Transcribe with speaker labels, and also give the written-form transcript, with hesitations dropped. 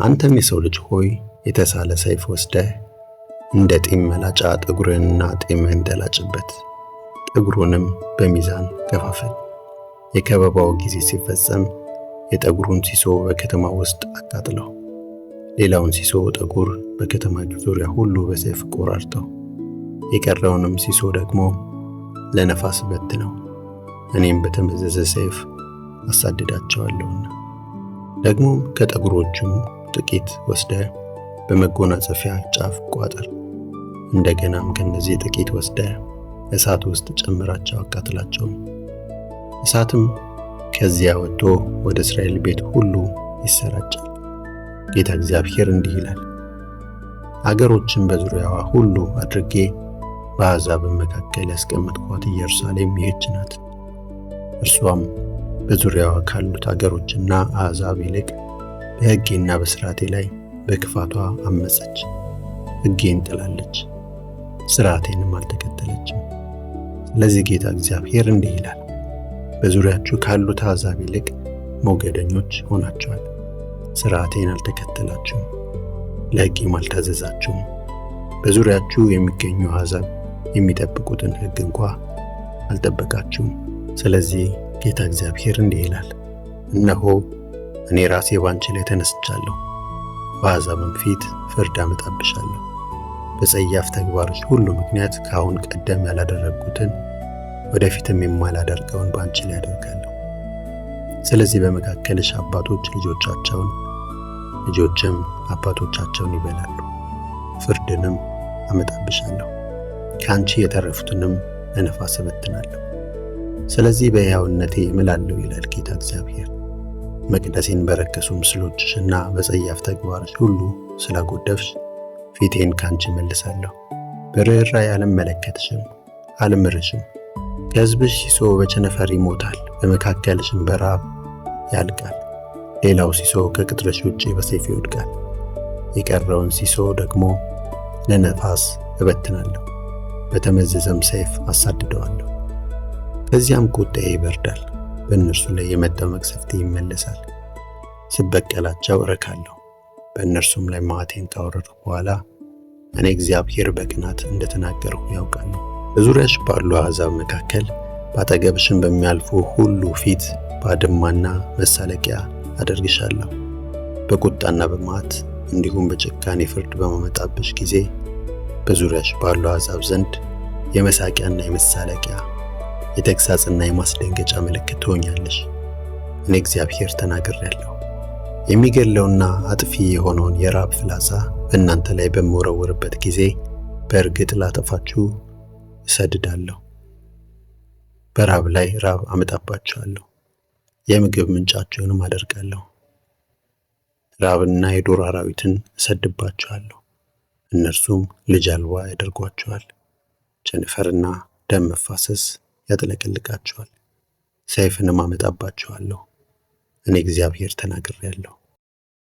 Speaker 1: አንተም የሰው ልጅ ሆይ የተሳለ ሰይፍ ወስደህ እንደ ጢም መላጫ ጠጉርህንና ጢምህን ተላጭበት፣ ጠጉሩንም በሚዛን ከፋፈል። የከበባው ጊዜ ሲፈጸም የጠጉሩን ሲሶ በከተማ ውስጥ አቃጥለው፣ ሌላውን ሲሶ ጠጉር በከተማይቱ ዙሪያ ሁሉ በሰይፍ ቆራርጠው፣ የቀረውንም ሲሶ ደግሞ ለነፋስ በትነው፣ እኔም በተመዘዘ ሰይፍ አሳድዳቸዋለሁና። ደግሞም ከጠጉሮቹም ጥቂት ወስደህ በመጎናጸፊያ ጫፍ ቋጠር። እንደገናም ከነዚህ ጥቂት ወስደህ እሳት ውስጥ ጨምራቸው፣ አቃጥላቸውም። እሳትም ከዚያ ወጥቶ ወደ እስራኤል ቤት ሁሉ ይሰራጫል። ጌታ እግዚአብሔር እንዲህ ይላል፣ አገሮችን በዙሪያዋ ሁሉ አድርጌ በአሕዛብ መካከል ያስቀመጥኳት ኢየሩሳሌም ይህች ናት። እርሷም በዙሪያዋ ካሉት አገሮችና አሕዛብ ይልቅ በሕጌና በሥርዓቴ ላይ በክፋቷ አመፀች። ሕጌን ጥላለች፣ ሥርዓቴንም አልተከተለችም። ስለዚህ ጌታ እግዚአብሔር እንዲህ ይላል፣ በዙሪያችሁ ካሉት አሕዛብ ይልቅ ሞገደኞች ሆናችኋል። ሥርዓቴን አልተከተላችሁም፣ ለሕጌም አልታዘዛችሁም። በዙሪያችሁ የሚገኙ አሕዛብ የሚጠብቁትን ሕግ እንኳ አልጠበቃችሁም። ስለዚህ ጌታ እግዚአብሔር እንዲህ ይላል፣ እነሆ እኔ ራሴ ባንቺ ላይ ተነስቻለሁ፣ በአሕዛብም ፊት ፍርድ አመጣብሻለሁ። በጸያፍ ተግባሮች ሁሉ ምክንያት ከአሁን ቀደም ያላደረግኩትን ወደፊትም የማላደርገውን ባንቺ ላይ አደርጋለሁ። ስለዚህ በመካከልሽ አባቶች ልጆቻቸውን፣ ልጆችም አባቶቻቸውን ይበላሉ። ፍርድንም አመጣብሻለሁ፣ ከአንቺ የተረፉትንም ለነፋስ እበትናለሁ። ስለዚህ በሕያውነቴ እምላለሁ ይላል ጌታ እግዚአብሔር፣ መቅደሴን በረከሱ ምስሎችሽና በጸያፍ ተግባሮች ሁሉ ስላጎደፍሽ ፊቴን ካንቺ መልሳለሁ። በርኅራኄ አልመለከትሽም፣ አልምርሽም። ከሕዝብሽ ሲሶ በቸነፈር ይሞታል፣ በመካከልሽም በራብ ያልቃል። ሌላው ሲሶ ከቅጥርሽ ውጪ በሰይፍ ይወድቃል። የቀረውን ሲሶ ደግሞ ለነፋስ እበትናለሁ፣ በተመዘዘም ሰይፍ አሳድደዋለሁ። ከዚያም ቁጣዬ ይበርዳል፣ በእነርሱ ላይ የመጣው መቅሰፍቴ ይመለሳል። ስበቀላቸው እረካለሁ፣ በእነርሱም ላይ መዓቴን ካወረድሁ በኋላ እኔ እግዚአብሔር በቅናት እንደተናገርሁ ያውቃሉ። በዙሪያሽ ባሉ አሕዛብ መካከል ባጠገብሽም በሚያልፉ ሁሉ ፊት ባድማና መሳለቂያ አደርግሻለሁ። በቁጣና በመዓት እንዲሁም በጭካኔ ፍርድ በማመጣብሽ ጊዜ በዙሪያሽ ባሉ አሕዛብ ዘንድ የመሳቂያና የመሳለቂያ የተግሣጽና የማስደንገጫ ምልክት ትሆኛለሽ። እኔ እግዚአብሔር ተናግሬአለሁ። የሚገድለውና አጥፊ የሆነውን የራብ ፍላጻ በእናንተ ላይ በምወረውርበት ጊዜ በእርግጥ ላጠፋችሁ እሰድዳለሁ። በራብ ላይ ራብ አመጣባችኋለሁ፣ የምግብ ምንጫችሁንም አደርቃለሁ። ራብና የዱር አራዊትን እሰድባችኋለሁ፣ እነርሱም ልጅ አልባ ያደርጓችኋል። ቸነፈርና ደም መፋሰስ ያጥለቀልቃችኋል፣ ሰይፍንም አመጣባችኋለሁ። እኔ እግዚአብሔር ተናግሬአለሁ።